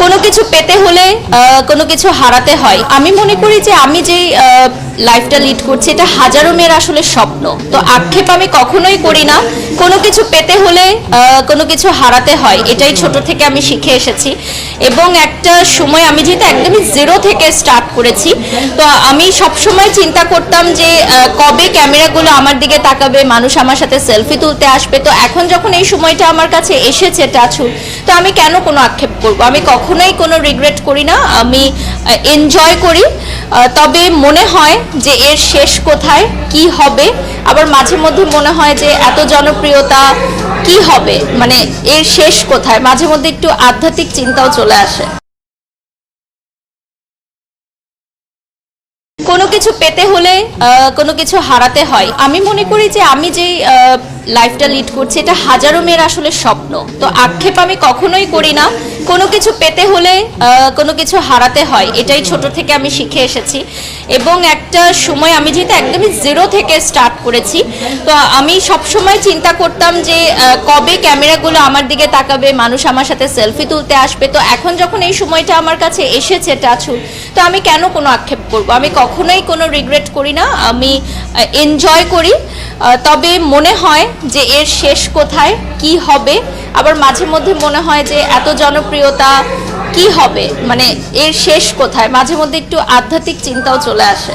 কোনো কিছু পেতে হলে কোনো কিছু হারাতে হয়। আমি মনে করি যে আমি যেই লাইফটা লিড করছি এটা হাজারো মেয়ের আসলে স্বপ্ন। তো আক্ষেপ আমি কখনোই করি না। কোনো কিছু পেতে হলে কোনো কিছু হারাতে হয়, এটাই ছোট থেকে আমি শিখে এসেছি। এবং একটা সময় আমি যেহেতু একদমই জিরো থেকে স্টার্ট করেছি, তো আমি সবসময় চিন্তা করতাম যে কবে ক্যামেরাগুলো আমার দিকে তাকাবে, মানুষ আমার সাথে সেলফি তুলতে আসবে। তো এখন যখন এই সময়টা আমার কাছে এসেছে টাচুড, তো আমি কেন কোনো আক্ষেপ করব? আমি কখনোই কোনো রিগ্রেট করি না, আমি এনজয় করি। তবে মনে হয় যে এর শেষ কোথায়, কি হবে। আবার মাঝে মধ্যে মনে হয় যে এত জনপ্রিয়তা কি হবে, মানে এর শেষ কোথায়। মাঝে মধ্যে একটু আধ্যাত্মিক চিন্তাও চলে আসে। কোনো কিছু পেতে হলে কোনো কিছু হারাতে হয়। আমি মনে করি যে আমি যেই লাইফটা লিড করছি এটা হাজারো মেয়ের আসলে স্বপ্ন। তো আক্ষেপ আমি কখনোই করি না। কোনো কিছু পেতে হলে কোনো কিছু হারাতে হয়, এটাই ছোট থেকে আমি শিখে এসেছি। এবং একটা সময় আমি যেহেতু একদমই জিরো থেকে স্টার্ট করেছি, তো আমি সবসময় চিন্তা করতাম যে কবে ক্যামেরাগুলো আমার দিকে তাকাবে, মানুষ আমার সাথে সেলফি তুলতে আসবে। তো এখন যখন এই সময়টা আমার কাছে এসেছে টাচুড, তো আমি কেন কোনো আক্ষেপ করব? আমি কখনোই কোনো রিগ্রেট করি না, আমি এনজয় করি। তবে মনে হয় যে এর শেষ কোথায়, কি হবে। আবার মাঝে মধ্যে মনে হয় যে এত জনপ্রিয়তা কি হবে, মানে এর শেষ কোথায়। মাঝে মধ্যে একটু আধ্যাত্মিক চিন্তাও চলে আসে।